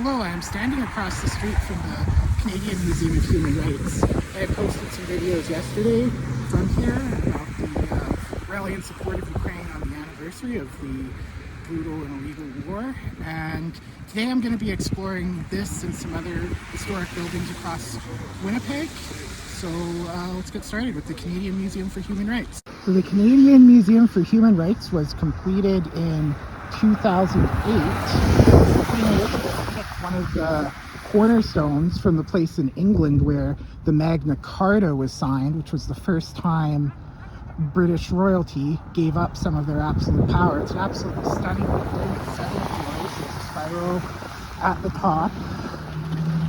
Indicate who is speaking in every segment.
Speaker 1: Hello, I am standing across the street from the Canadian Museum of Human Rights. I had posted some videos yesterday from here about the rally in support of Ukraine on the anniversary of the brutal and illegal war. And today I'm going to be exploring this and some other historic buildings across Winnipeg. So let's get started with the Canadian Museum for Human Rights. So the Canadian Museum for Human Rights was completed in 2008. One of the cornerstones from the place in England where the Magna Carta was signed, which was the first time British royalty gave up some of their absolute power. It's an absolutely stunning building. It's 7 floors. There's a spiral at the top.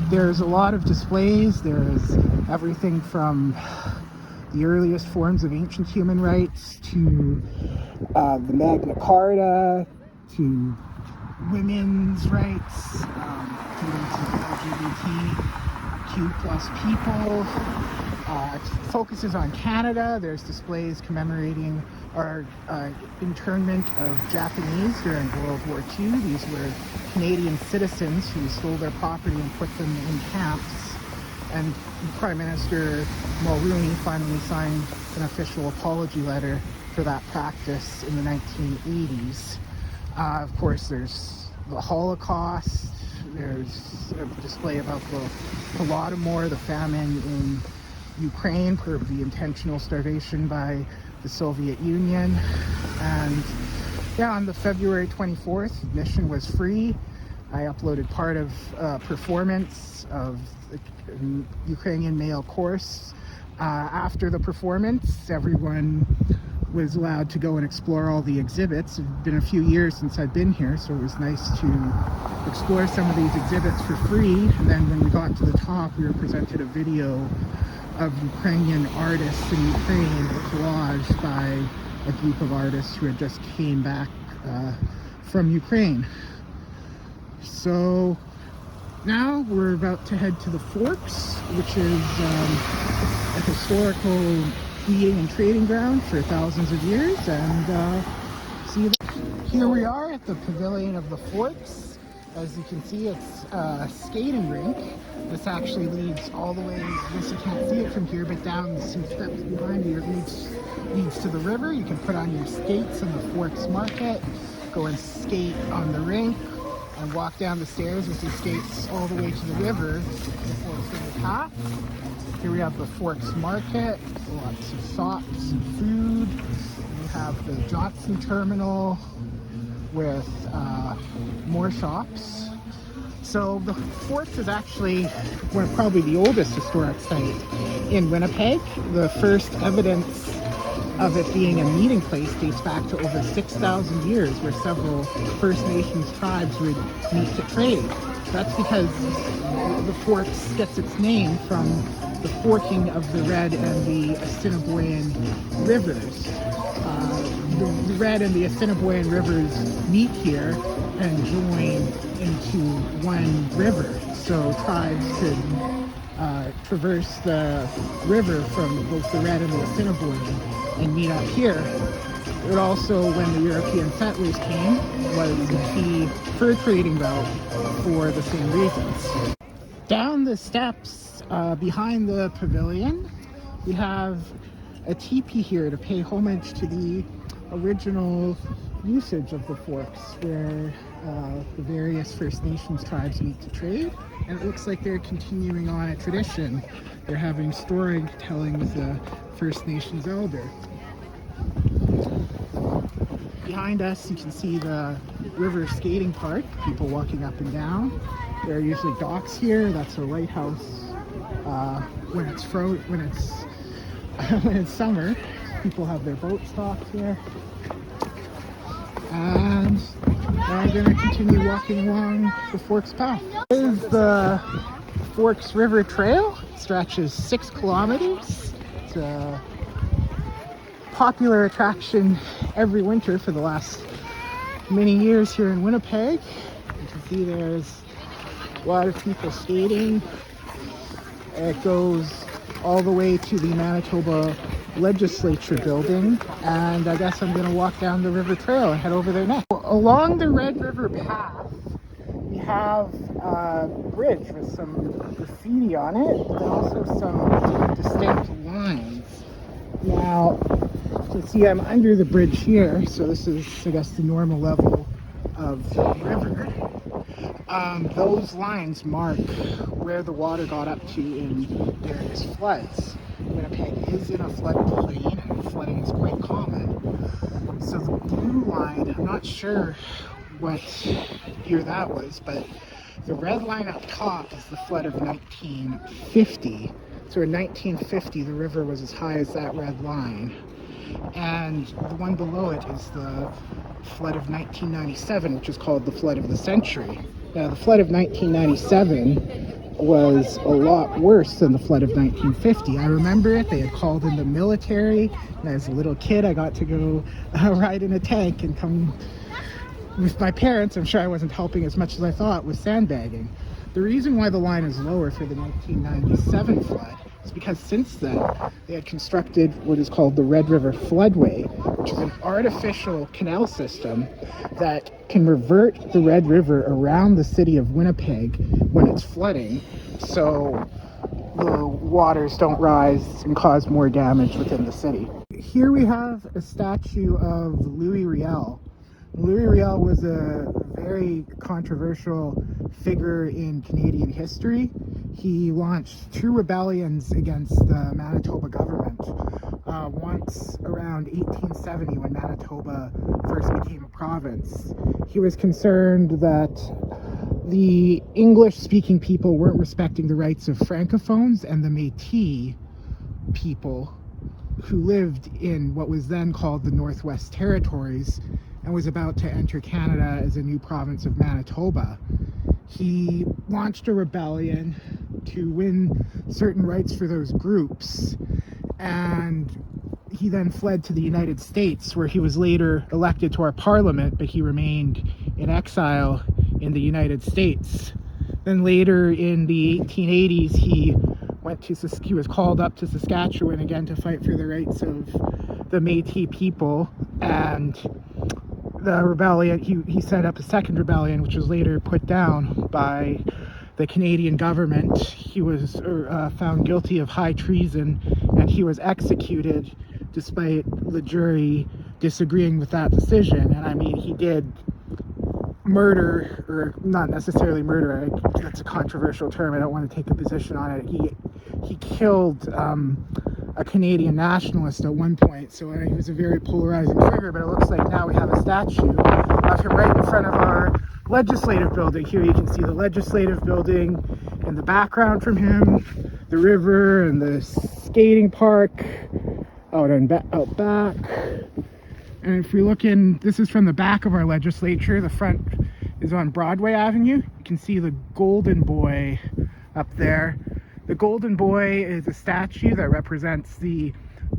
Speaker 1: There's a lot of displays. There's everything from the earliest forms of ancient human rights to the Magna Carta to women's rights, LGBTQ plus people. It focuses on Canada. There's displays commemorating our internment of Japanese during World War II. These were Canadian citizens who stole their property and put them in camps. And Prime Minister Mulroney finally signed an official apology letter for that practice in the 1980s. Of course, there's the Holocaust. There's a display about the Holodomor, the famine in Ukraine, for the intentional starvation by the Soviet Union. And yeah, on the February 24th, admission was free. I uploaded part of a performance of the Ukrainian male chorus. After the performance, everyone was allowed to go and explore all the exhibits. It's been a few years since I've been here, so it was nice to explore some of these exhibits for free. And then when we got to the top, we were presented a video of Ukrainian artists in Ukraine, a collage by a group of artists who had just came back from Ukraine. So now we're about to head to the Forks, which is a historical eating and trading ground for thousands of years. And here we are at the Pavilion of the Forks. As you can see, it's a skating rink. This actually leads all the way, I guess you can't see it from here, but down some steps behind you, it leads to the river. You can put on your skates in the Forks Market, go and skate on the rink, and walk down the stairs with your skates all the way to the river before it's the path. Here we have the Forks Market, lots of shops and food. We have the Johnson Terminal with more shops. So the Forks is actually probably the oldest historic site in Winnipeg. The first evidence of it being a meeting place dates back to over 6,000 years, where several First Nations tribes would meet to trade. That's because the Forks gets its name from the forking of the Red and the Assiniboine rivers. The Red and the Assiniboine rivers meet here and join into one river, so tribes could traverse the river from both the Red and the Assiniboine and meet up here. It also, when the European settlers came, was the key fur trading route for the same reasons. Down the steps behind the pavilion, we have a teepee here to pay homage to the original usage of the Forks, where the various First Nations tribes meet to trade. And it looks like they're continuing on a tradition. They're having storytelling with the First Nations elder. Behind us, you can see the river skating park, people walking up and down. There are usually docks here. That's a lighthouse. When it's summer, people have their boats docked here. And now I'm going to continue walking along the Forks path. This is the Forks River Trail. It stretches 6 kilometers. It's a popular attraction every winter for the last many years here in Winnipeg. You can see there's a lot of people skating. It goes all the way to the Manitoba Legislature building, and I guess I'm going to walk down the river trail and head over there next. Along the Red River path, we have bridge with some graffiti on it, but also some distinct lines. Now, you can see I'm under the bridge here, so this is, I guess, the normal level of the river. Those lines mark where the water got up to in various floods. Winnipeg is in a floodplain, and flooding is quite common. So the blue line, I'm not sure what year that was, but the red line up top is the flood of 1950. So in 1950, the river was as high as that red line. And the one below it is the flood of 1997, which is called the flood of the century. Now, the flood of 1997 was a lot worse than the flood of 1950. I remember it. They had called in the military, and as a little kid, I got to go ride in a tank and come with my parents. I'm sure I wasn't helping as much as I thought with sandbagging. The reason why the line is lower for the 1997 flood is because since then they had constructed what is called the Red River Floodway, which is an artificial canal system that can revert the Red River around the city of Winnipeg when it's flooding, so the waters don't rise and cause more damage within the city. Here we have a statue of Louis Riel. Louis Riel was a very controversial figure in Canadian history. He launched 2 rebellions against the Manitoba government. Once around 1870, when Manitoba first became a province. He was concerned that the English-speaking people weren't respecting the rights of Francophones and the Métis people who lived in what was then called the Northwest Territories and was about to enter Canada as a new province of Manitoba. He launched a rebellion to win certain rights for those groups, and he then fled to the United States, where he was later elected to our parliament, but he remained in exile in the United States. Then later in the 1880s, he was called up to Saskatchewan again to fight for the rights of the Métis people, and the rebellion, he set up a second rebellion, which was later put down by the Canadian government. He was found guilty of high treason, and he was executed despite the jury disagreeing with that decision. And I mean, he did murder, or not necessarily murder, that's a controversial term, I don't want to take a position on it. He killed a Canadian nationalist at one point, so he was a very polarizing figure. But it looks like now we have a statue of him right in front of our legislative building. Here you can see the legislative building in the background from him, the river and the skating park out back. And if we look in, this is from the back of our legislature. The front is on Broadway Avenue. You can see the Golden Boy up there. The Golden Boy is a statue that represents the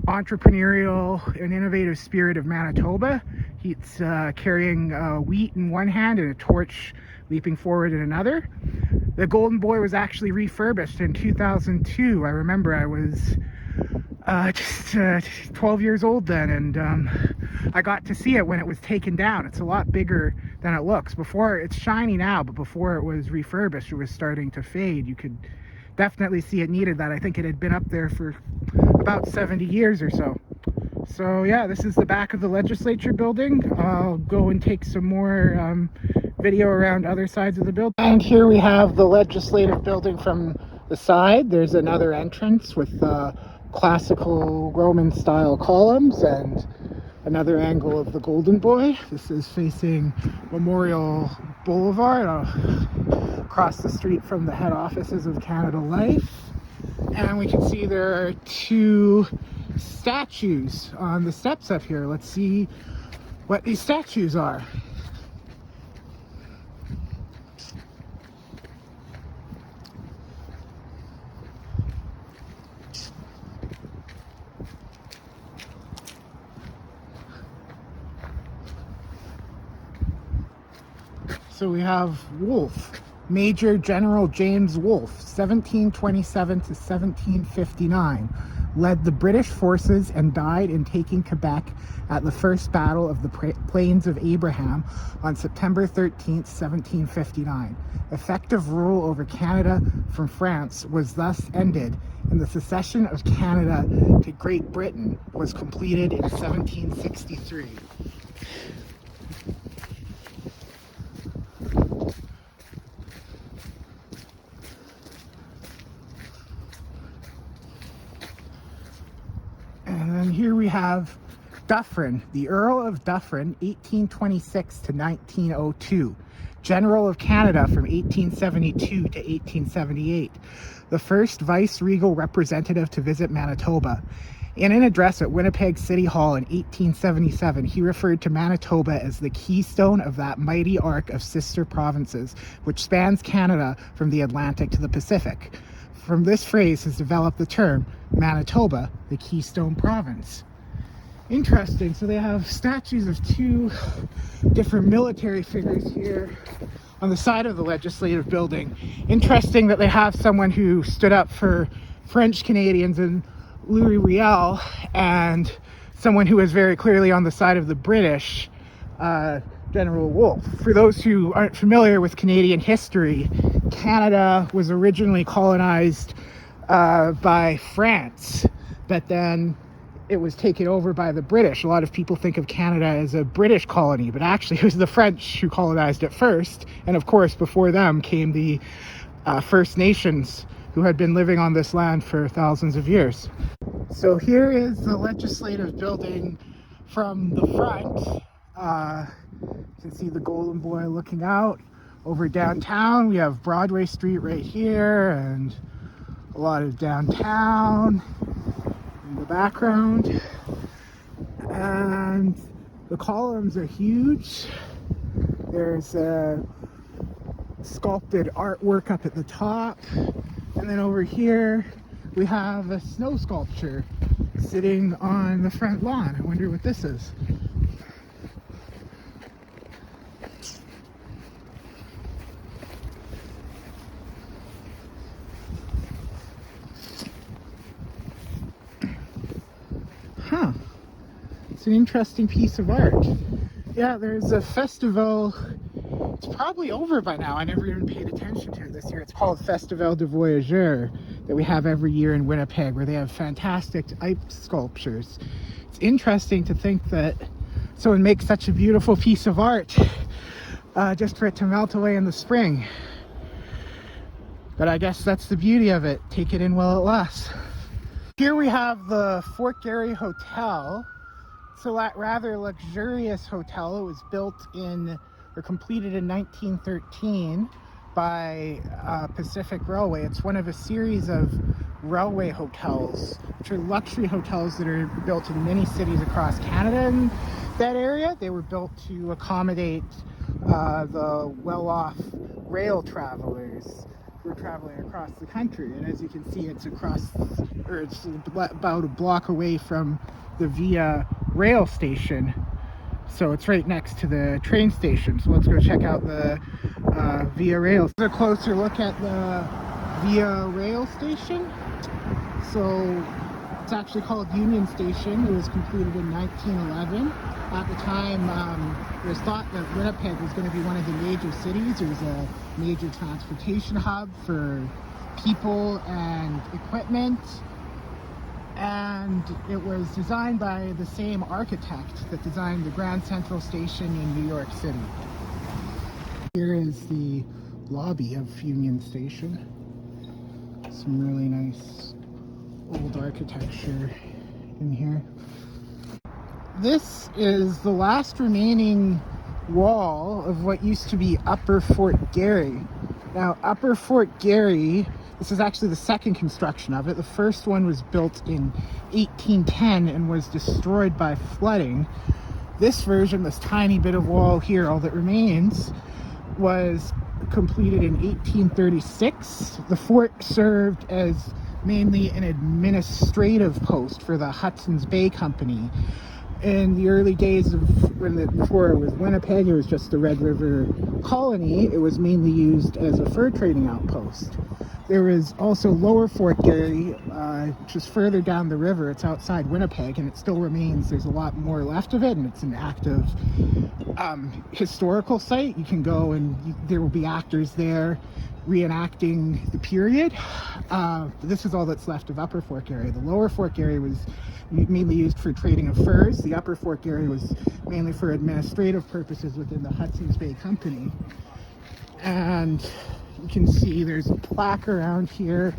Speaker 1: entrepreneurial and innovative spirit of Manitoba. He's carrying wheat in one hand and a torch leaping forward in another. The Golden Boy was actually refurbished in 2002. I remember I was just 12 years old then, and I got to see it when it was taken down. It's a lot bigger than it looks. Before, it's shiny now, but before it was refurbished, it was starting to fade. You could definitely see it needed that. I think it had been up there for about 70 years or so. So yeah, this is the back of the legislature building. I'll go and take some more video around other sides of the building. And here we have the legislative building from the side. There's another entrance with classical Roman style columns and another angle of the Golden Boy. This is facing Memorial Boulevard, across the street from the head offices of Canada Life. And we can see there are 2 statues on the steps up here. Let's see what these statues are. So we have Wolfe, Major General James Wolfe, 1727 to 1759. led the British forces and died in taking Quebec at the First Battle of the Plains of Abraham on September 13th, 1759. Effective rule over Canada from France was thus ended, and the secession of Canada to Great Britain was completed in 1763. And then here we have Dufferin, the Earl of Dufferin, 1826 to 1902. General of Canada from 1872 to 1878. The first vice-regal representative to visit Manitoba. In an address at Winnipeg City Hall in 1877, he referred to Manitoba as the keystone of that mighty arc of sister provinces, which spans Canada from the Atlantic to the Pacific. From this phrase has developed the term Manitoba, the Keystone Province. Interesting. So they have statues of two different military figures here on the side of the legislative building. Interesting that they have someone who stood up for French Canadians and Louis Riel, and someone who was very clearly on the side of the British, General Wolfe. For those who aren't familiar with Canadian history, Canada was originally colonized by France, but then it was taken over by the British. A lot of people think of Canada as a British colony, but actually it was the French who colonized it first. And of course, before them came the First Nations, who had been living on this land for thousands of years. So here is the legislative building from the front. You can see the Golden Boy looking out over downtown. We have Broadway Street right here, and a lot of downtown in the background. And the columns are huge. There's a sculpted artwork up at the top. And then over here, we have a snow sculpture sitting on the front lawn. I wonder what this is. Huh. It's an interesting piece of art. Yeah, there's a festival. It's probably over by now. I never even paid attention to it this year. It's called Festival de Voyageurs that we have every year in Winnipeg, where they have fantastic ice sculptures. It's interesting to think that someone makes such a beautiful piece of art just for it to melt away in the spring. But I guess that's the beauty of it. Take it in while it lasts. Here we have the Fort Garry Hotel. It's a rather luxurious hotel. It was built or completed in 1913 by Pacific Railway. It's one of a series of railway hotels, which are luxury hotels that are built in many cities across Canada and that area. They were built to accommodate the well-off rail travelers who are traveling across the country. And as you can see, it's it's about a block away from the Via rail station. So it's right next to the train station. So let's go check out the Via Rail. This is a closer look at the Via Rail station. So it's actually called Union Station. It was completed in 1911. At the time, it was thought that Winnipeg was going to be one of the major cities. It was a major transportation hub for people and equipment. And it was designed by the same architect that designed the Grand Central Station in New York City. Here is the lobby of Union Station. Some really nice old architecture in here. This is the last remaining wall of what used to be Upper Fort Garry. Now, Upper Fort Garry, this is actually the second construction of it. The first one was built in 1810 and was destroyed by flooding. This version, this tiny bit of wall here, all that remains, was completed in 1836. The fort served as mainly an administrative post for the Hudson's Bay Company. In the early days of before it was Winnipeg, it was just the Red River colony. It was mainly used as a fur trading outpost. There is also Lower Fort Garry, which is further down the river. It's outside Winnipeg, and it still remains. There's a lot more left of it, and it's an active historical site. You can go and there will be actors there reenacting the period. This is all that's left of Upper Fort Garry. The Lower Fort Garry was mainly used for trading of furs. The Upper Fort Garry was mainly for administrative purposes within the Hudson's Bay Company. And you can see there's a plaque around here.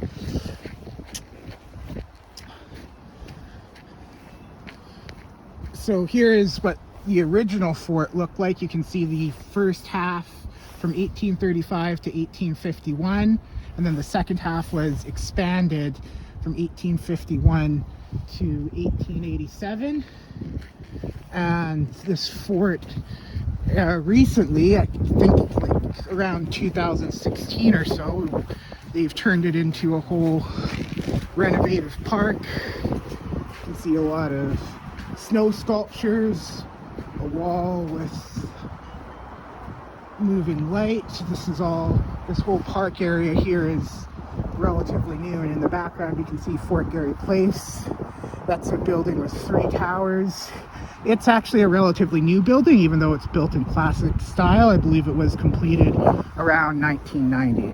Speaker 1: So here is what the original fort looked like. You can see the first half from 1835 to 1851, and then the second half was expanded from 1851 to 1887. And this fort recently, I think like around 2016 or so, they've turned it into a whole renovative park. You can see a lot of snow sculptures, a wall with moving light. This whole park area here is relatively new, and in the background you can see Fort Garry Place. That's a building with 3 towers. It's actually a relatively new building, even though it's built in classic style. I believe it was completed around 1990.